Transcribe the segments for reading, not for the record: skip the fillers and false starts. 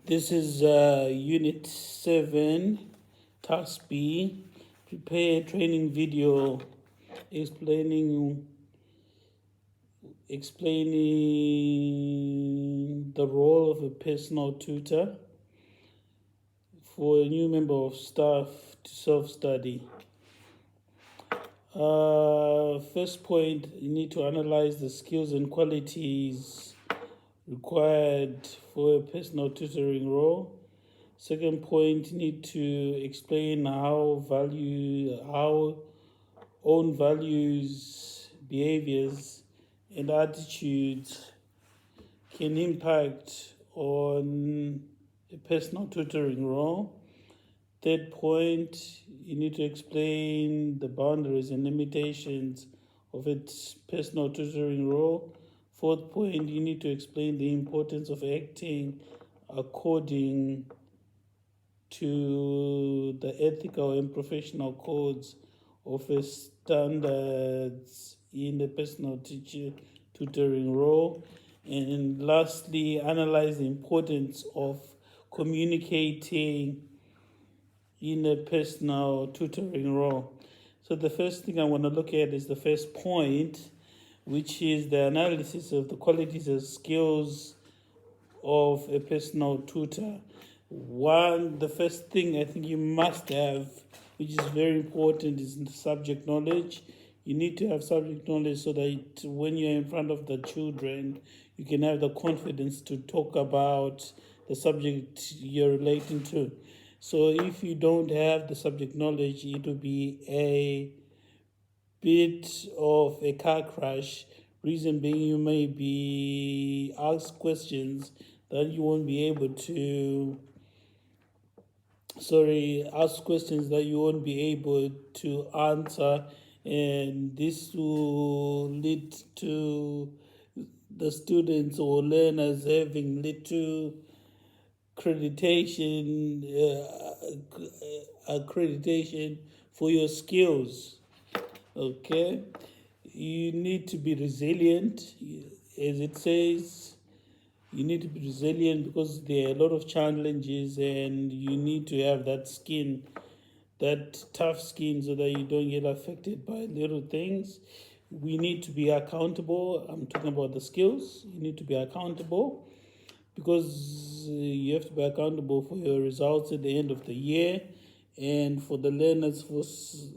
This is Unit 7, Task B. Prepare a training video explaining the role of a personal tutor for a new member of staff to self-study. First point, you need to analyze the skills and qualities required for a personal tutoring role. Second point, you need to explain how own values, behaviors, and attitudes can impact on a personal tutoring role. Third point, you need to explain the boundaries and limitations of its personal tutoring role. Fourth point, you need to explain the importance of acting according to the ethical and professional codes of standards in the personal tutoring role. And lastly, analyze the importance of communicating in a personal tutoring role. So the first thing I want to look at is the first point, which is the analysis of the qualities and skills of a personal tutor. The first thing I think you must have, which is very important, is subject knowledge. You need to have subject knowledge so that when you're in front of the children, you can have the confidence to talk about the subject you're relating to. So if you don't have the subject knowledge, it will be a bit of a car crash. Reason being, you may be asked questions that you won't be able to answer, and this will lead to the students or learners having little accreditation for your skills. Okay, you need to be resilient, as it says. You need to be resilient because there are a lot of challenges, and you need to have that skin, that tough skin, so that you don't get affected by little things. We need to be accountable. I'm talking about the skills. You need to be accountable because you have to be accountable for your results at the end of the year, and for the learners, for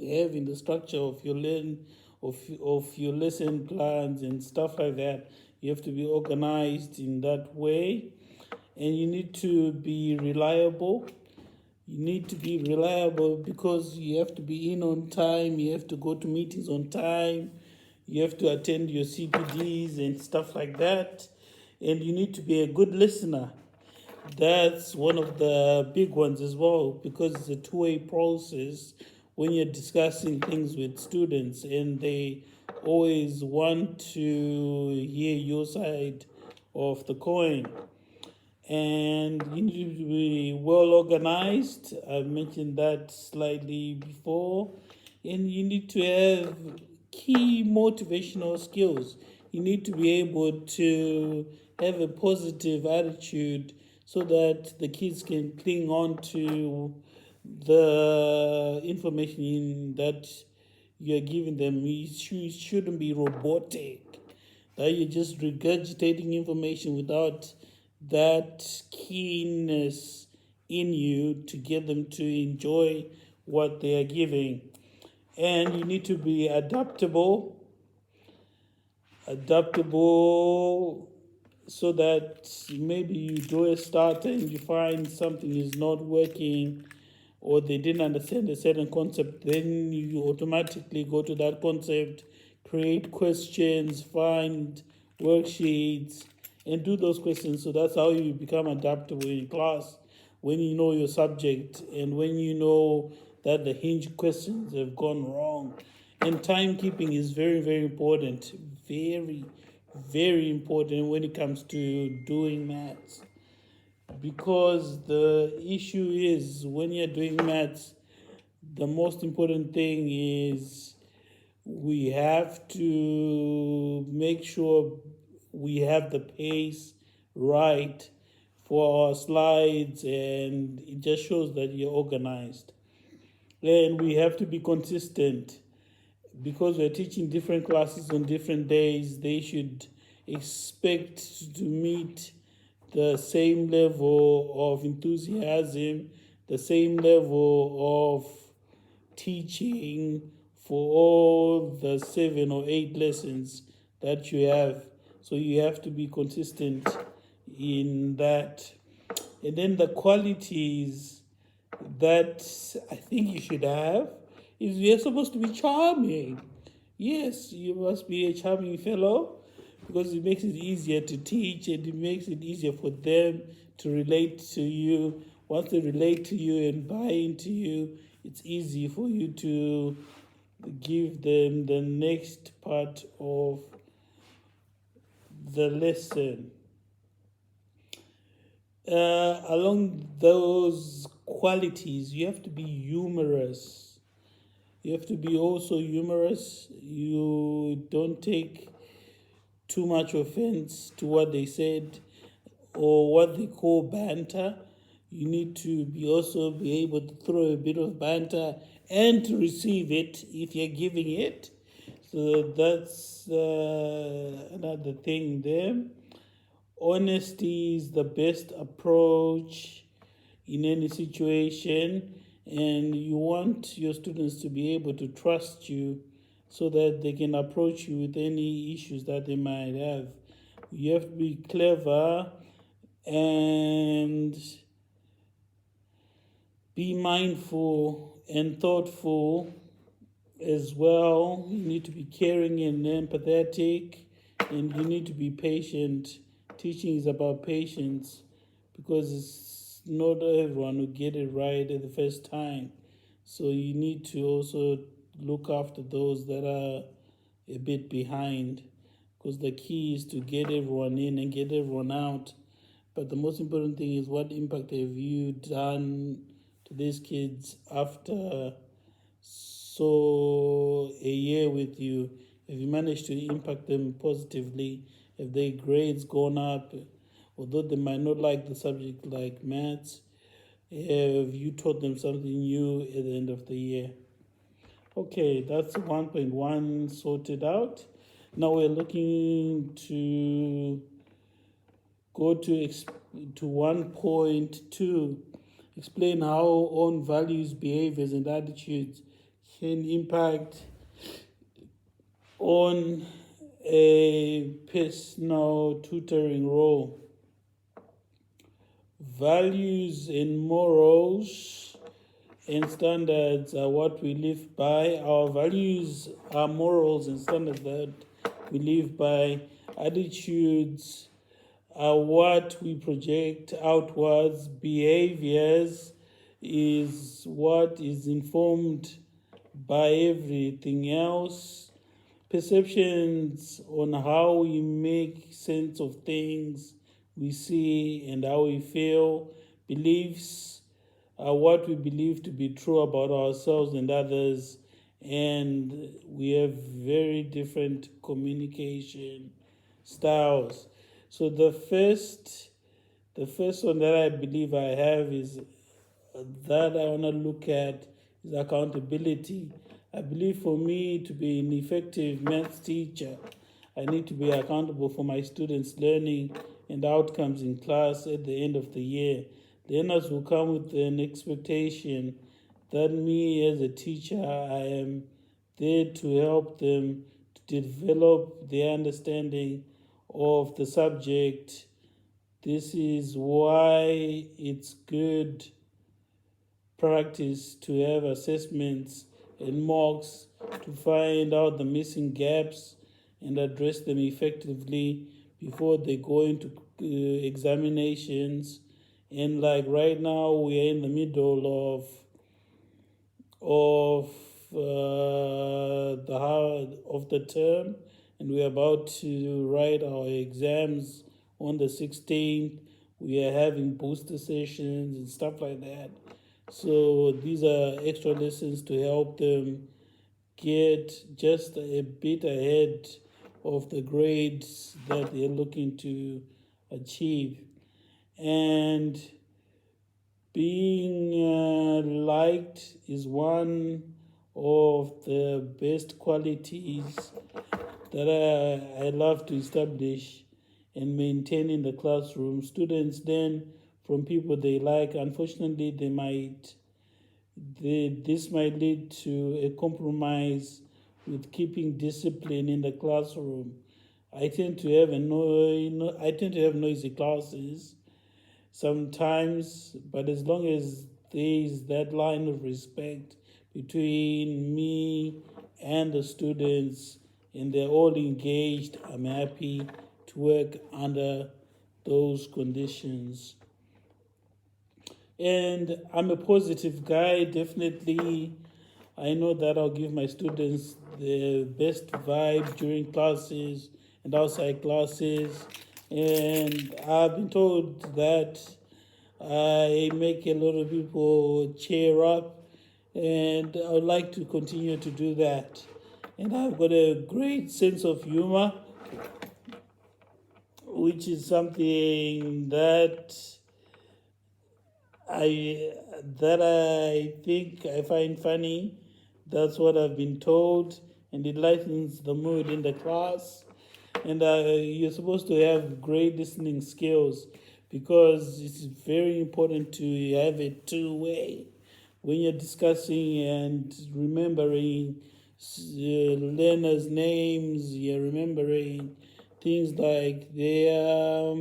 having the structure of your your lesson plans and stuff like that. You have to be organized in that way, and you need to be reliable. You need to be reliable because you have to be in on time, you have to go to meetings on time, you have to attend your CPDs and stuff like that, and you need to be a good listener. That's one of the big ones as well, because it's a two-way process when you're discussing things with students, and they always want to hear your side of the coin. And you need to be well organized. I've mentioned that slightly before. And you need to have key motivational skills. You need to be able to have a positive attitude so that the kids can cling on to the information that you're giving them. You shouldn't be robotic, that you're just regurgitating information without that keenness in you to get them to enjoy what they are giving. And you need to be adaptable so that maybe you do a start and you find something is not working, or they didn't understand a certain concept, then you automatically go to that concept, create questions, find worksheets, and do those questions. So that's how you become adaptable in class, when you know your subject and when you know that the hinge questions have gone wrong. And timekeeping is very, very important. Very, very important when it comes to doing maths. Because the issue is, when you're doing maths, the most important thing is we have to make sure we have the pace right for our slides, and it just shows that you're organized. And we have to be consistent because we're teaching different classes on different days. They should expect to meet the same level of enthusiasm, the same level of teaching for all the 7 or 8 lessons that you have. So you have to be consistent in that. And then the qualities that I think you should have is you're supposed to be charming. Yes, you must be a charming fellow because it makes it easier to teach and it makes it easier for them to relate to you. Once they relate to you and buy into you, it's easy for you to give them the next part of the lesson. Along those qualities, you have to be humorous. You have to be also humorous. You don't take too much offense to what they said or what they call banter. You need to also be able to throw a bit of banter and to receive it if you're giving it. So that's another thing there. Honesty is the best approach in any situation, and you want your students to be able to trust you so that they can approach you with any issues that they might have. You have to be clever and be mindful and thoughtful as well. You need to be caring and empathetic, and you need to be patient. Teaching is about patience because it's not everyone will get it right at the first time. So you need to also look after those that are a bit behind, because the key is to get everyone in and get everyone out. But the most important thing is, what impact have you done to these kids after a year with you? Have you managed to impact them positively? Have their grades gone up? Although they might not like the subject like maths, have you taught them something new at the end of the year? Okay, that's 1.1 sorted out. Now we're looking to go to 1.2. Explain how own values, behaviors, and attitudes can impact on a personal tutoring role. Values and morals and standards are what we live by. Our values are morals and standards that we live by. Attitudes are what we project outwards. Behaviors is what is informed by everything else. Perceptions on how we make sense of things we see and how we feel. Beliefs are what we believe to be true about ourselves and others, and we have very different communication styles. So the first one that I believe I have is that I want to look at is accountability. I believe for me to be an effective maths teacher, I need to be accountable for my students' learning and outcomes in class at the end of the year. Learners will come with an expectation that me as a teacher, I am there to help them to develop their understanding of the subject. This is why it's good practice to have assessments and mocks to find out the missing gaps and address them effectively before they go into examinations. And like right now, we are in the middle of the term, and we're about to write our exams on the 16th. We are having booster sessions and stuff like that. So these are extra lessons to help them get just a bit ahead of the grades that they're looking to achieve. And being liked is one of the best qualities that I love to establish and maintain in the classroom. Students then, from people they like, unfortunately, this might lead to a compromise with keeping discipline in the classroom. I tend to have noisy classes sometimes, but as long as there is that line of respect between me and the students and they're all engaged, I'm happy to work under those conditions. And I'm a positive guy, definitely. I know that I'll give my students the best vibe during classes and outside classes. And I've been told that I make a lot of people cheer up, and I would like to continue to do that. And I've got a great sense of humor, which is something that I think I find funny. That's what I've been told, and it lightens the mood in the class. And you're supposed to have great listening skills because it's very important to have a two-way when you're discussing and remembering learners' names. You're remembering things like their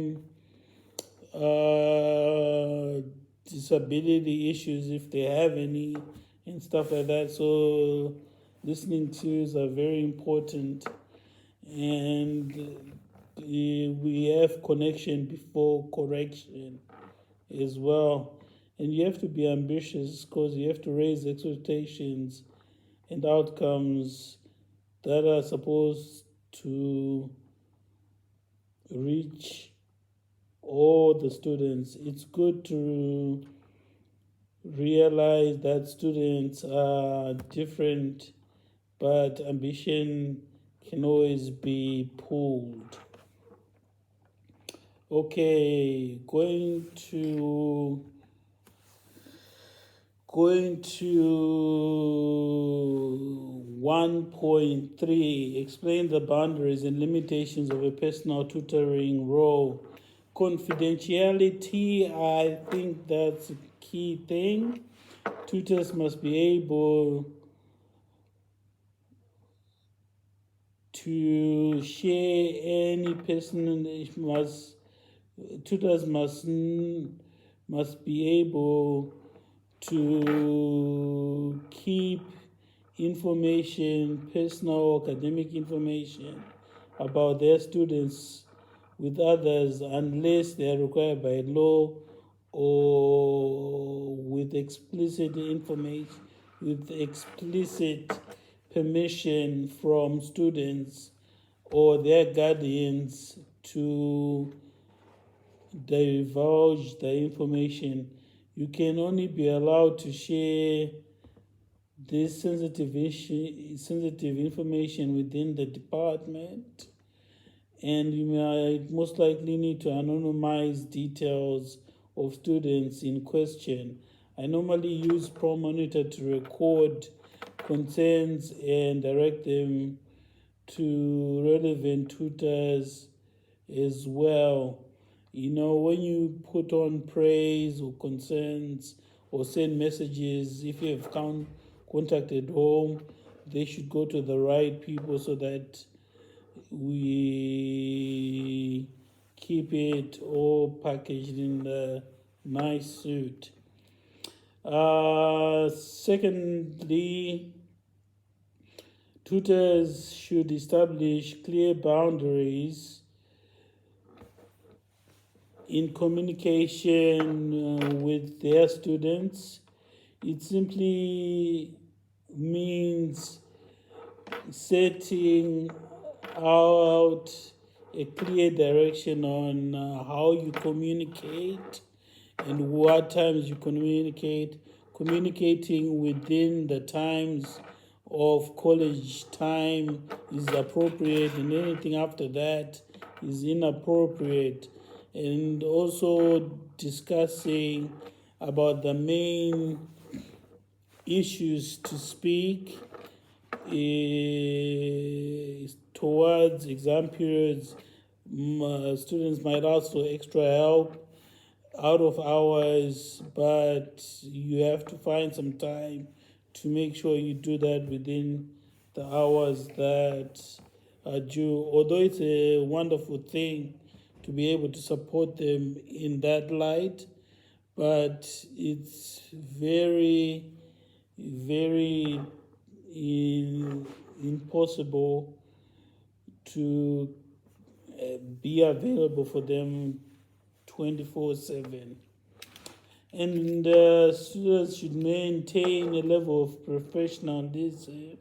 disability issues if they have any and stuff like that. So listening cues are very important, and we have connection before correction as well. And you have to be ambitious because you have to raise expectations and outcomes that are supposed to reach all the students. It's good to realize that students are different, but ambition can always be pulled. Okay, going to 1.3, explain the boundaries and limitations of a personal tutoring role. Confidentiality, I think that's a key thing. Tutors must be able to share any personal tutors must be able to keep information, personal academic information about their students with others unless they are required by law or with explicit permission from students or their guardians to divulge the information. You can only be allowed to share this sensitive information within the department, and you might most likely need to anonymize details of students in question. I normally use ProMonitor to record concerns and direct them to relevant tutors as well. When you put on praise or concerns or send messages, if you have contacted home, they should go to the right people so that we keep it all packaged in a nice suit. Secondly, tutors should establish clear boundaries in communication with their students. It simply means setting out a clear direction on how you communicate and what times you communicate, communicating within the times of college time is appropriate, and anything after that is inappropriate. and also discussing about the main issues to speak towards exam periods. Students might ask for extra help out of hours, but you have to find some time to make sure you do that within the hours that are due. Although it's a wonderful thing to be able to support them in that light, but it's very, very impossible to be available for them 24/7. And students should maintain a level of professionalism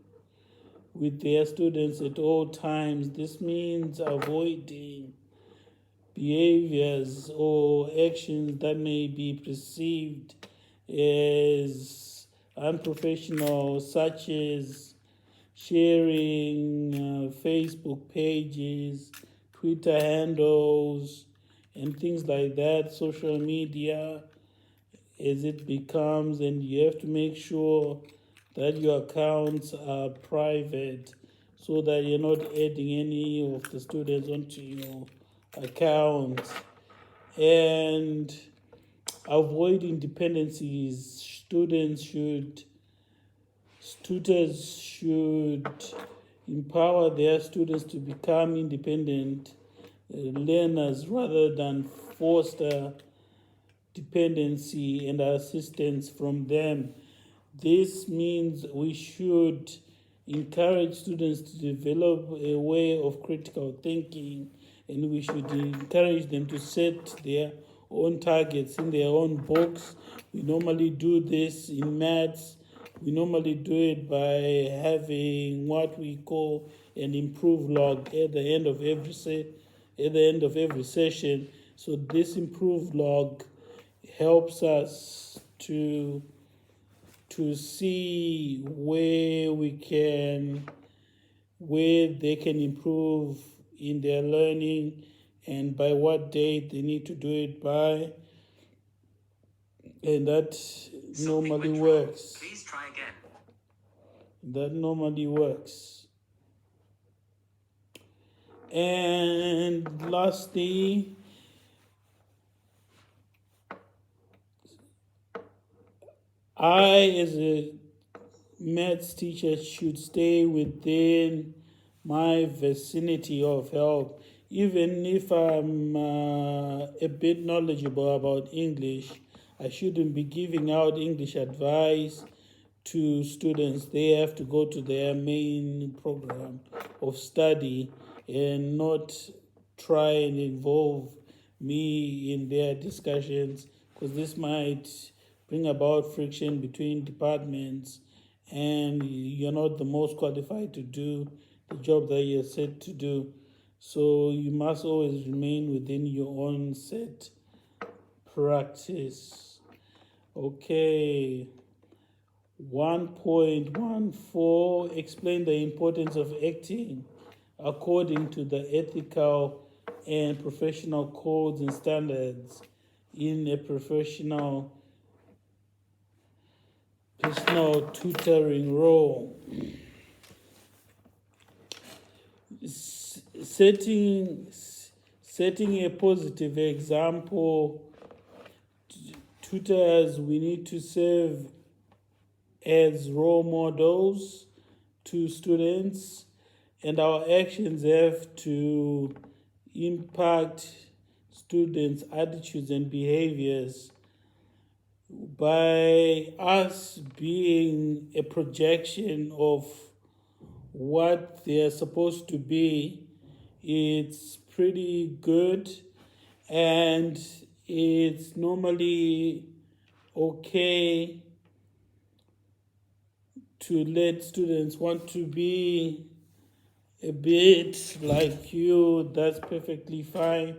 with their students at all times. This means avoiding behaviors or actions that may be perceived as unprofessional, such as sharing Facebook pages, Twitter handles, and things like that, social media as it becomes, and you have to make sure that your accounts are private so that you're not adding any of the students onto your accounts. And avoiding dependencies. Tutors should empower their students to become independent learners rather than foster dependency and assistance from them. This means we should encourage students to develop a way of critical thinking, and we should encourage them to set their own targets in their own books. We normally do this in maths. We normally do it by having what we call an improve log at the end of every session. So this improve log helps us to see where they can improve in their learning and by what date they need to do it by. And that normally works. Please try again. That normally works. And lastly, I, as a maths teacher, should stay within my vicinity of help. Even if I'm a bit knowledgeable about English, I shouldn't be giving out English advice to students. They have to go to their main program of study and not try and involve me in their discussions, because this might bring about friction between departments, and you're not the most qualified to do the job that you're set to do. So you must always remain within your own set practice. Okay. 1.14, explain the importance of acting according to the ethical and professional codes and standards in a personal tutoring role. Setting a positive example. Tutors, we need to serve as role models to students, and our actions have to impact students' attitudes and behaviors. By us being a projection of what they're supposed to be, it's pretty good, and it's normally okay to let students want to be a bit like you. That's perfectly fine,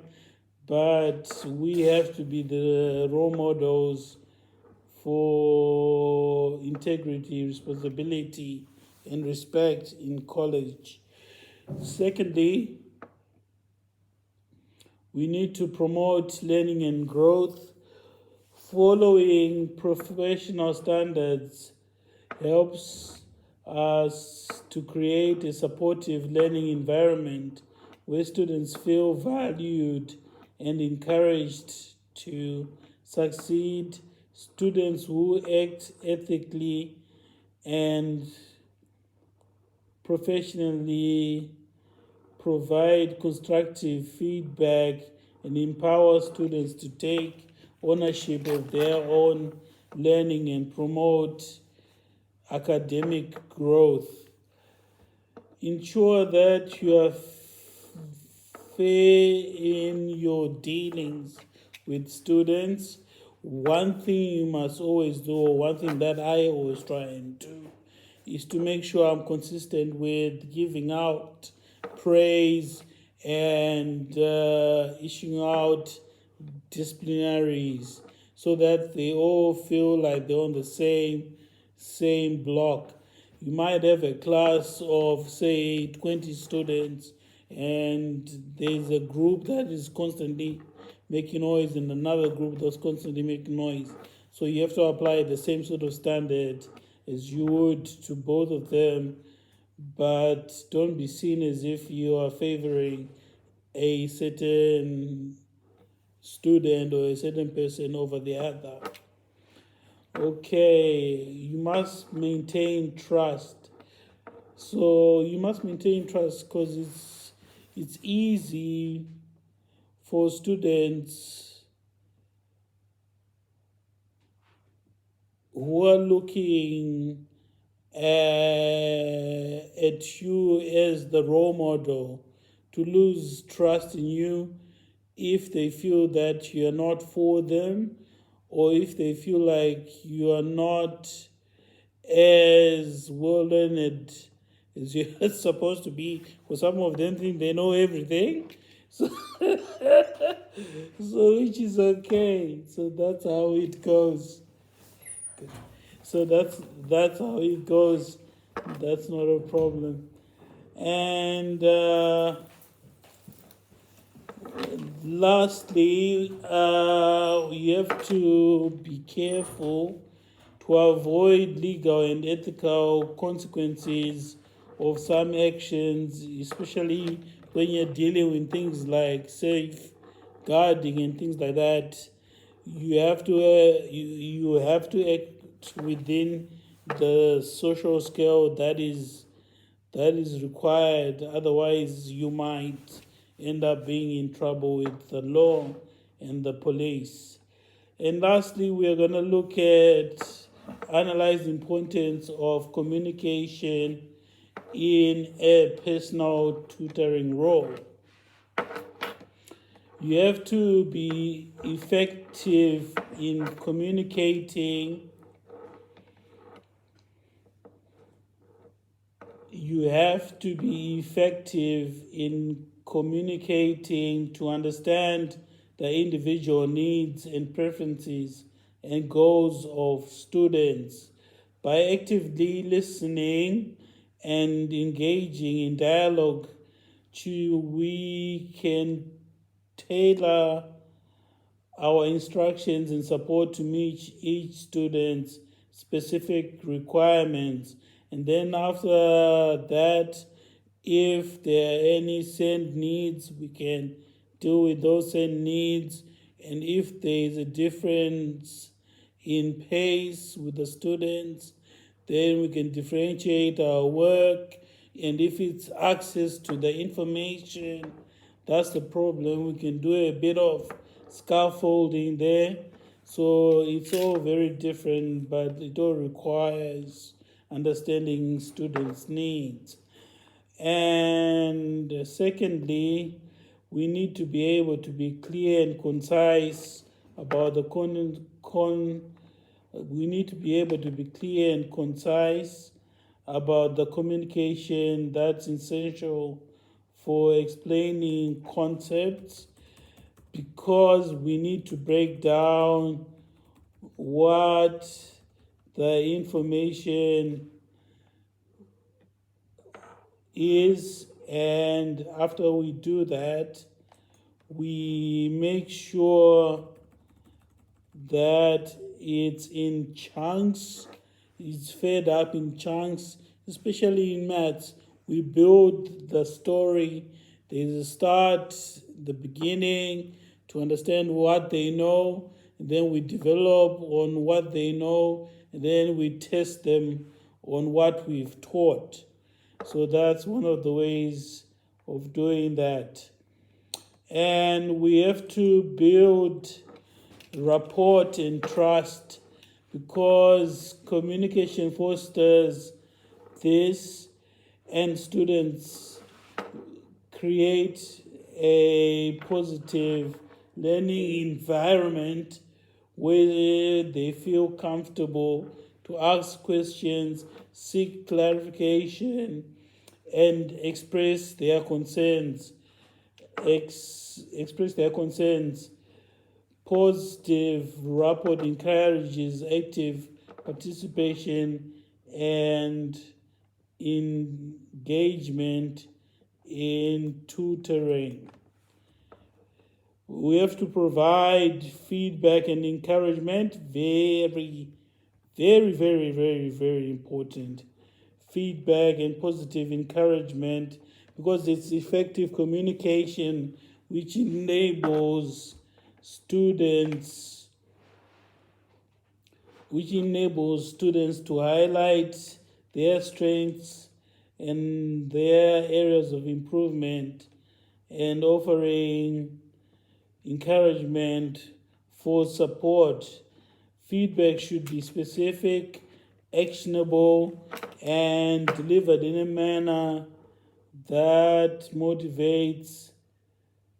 but we have to be the role models for integrity, responsibility, and respect in college. Secondly, We need to promote learning and growth. Following professional standards helps us to create a supportive learning environment where students feel valued and encouraged to succeed. Students who act ethically and professionally provide constructive feedback and empower students to take ownership of their own learning and promote academic growth. Ensure that you are fair in your dealings with students. One thing you must always do, or one thing that I always try and do, is to make sure I'm consistent with giving out praise and issuing out disciplinaries so that they all feel like they're on the same block. You might have a class of, say, 20 students, and there's a group that is constantly making noise and another group that's constantly making noise. So you have to apply the same sort of standard as you would to both of them, but don't be seen as if you are favoring a certain student or a certain person over the other. Okay, you must maintain trust. So you must maintain trust because it's easy for students who are looking at you as the role model to lose trust in you if they feel that you are not for them, or if they feel like you are not as well learned as you're supposed to be. Because some of them think they know everything. So, which is okay. So that's how it goes. So that's how it goes. That's not a problem. And lastly, you have to be careful to avoid legal and ethical consequences of some actions, especially when you're dealing with things like safeguarding and things like that. You have to you have to act within the social scale that is required. Otherwise, you might end up being in trouble with the law and the police. And lastly, we are going to look at analyze the importance of communication in a personal tutoring role. You have to be effective in communicating. You have to be effective in communicating to understand the individual needs and preferences and goals of students. By actively listening and engaging in dialogue, we can tailor our instructions and support to meet each student's specific requirements. And then after that, if there are any send needs, we can deal with those send needs. And if there is a difference in pace with the students, then we can differentiate our work. And if it's access to the information, that's the problem. We can do a bit of scaffolding there. So it's all very different, but it all requires understanding students' needs. And secondly, we need to be able to be clear and concise about the we need to be able to be clear and concise about the communication that's essential for explaining concepts, because we need to break down what the information is, and after we do that, we make sure that it's in chunks, it's fed up in chunks, especially in maths. We build the story. There's a start, the beginning, to understand what they know, and then we develop on what they know, and then we test them on what we've taught. So that's one of the ways of doing that. And we have to build rapport and trust, because communication fosters this, and students create a positive learning environment where they feel comfortable to ask questions, seek clarification, and express their concerns. Express their concerns. Positive rapport encourages active participation and engagement in tutoring. We have to provide feedback and encouragement. Very, very, very, very, very important. Feedback and positive encouragement, because it's effective communication which enables students to highlight their strengths and their areas of improvement, and offering encouragement for support. Feedback should be specific, actionable, and delivered in a manner that motivates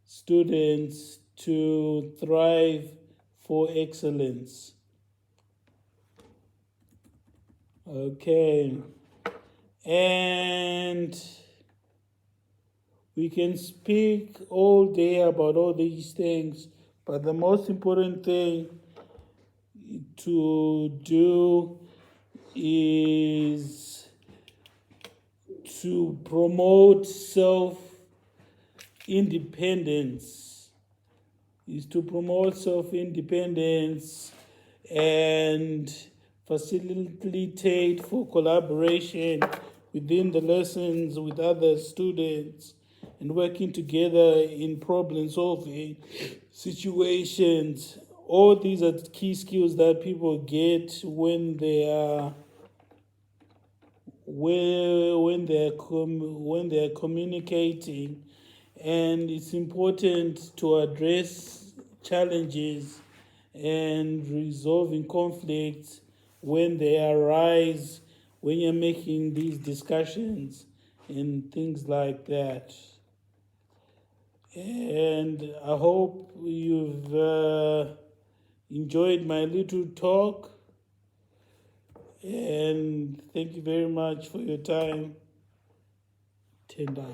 students to thrive for excellence. Okay. And we can speak all day about all these things, but the most important thing to do is to promote self-independence. And facilitate for collaboration within the lessons with other students, and working together in problem-solving situations. All these are key skills that people get when they are communicating, and it's important to address challenges and resolving conflicts when they arise, when you're making these discussions and things like that. And I hope you've enjoyed my little talk, and thank you very much for your time. Tendai.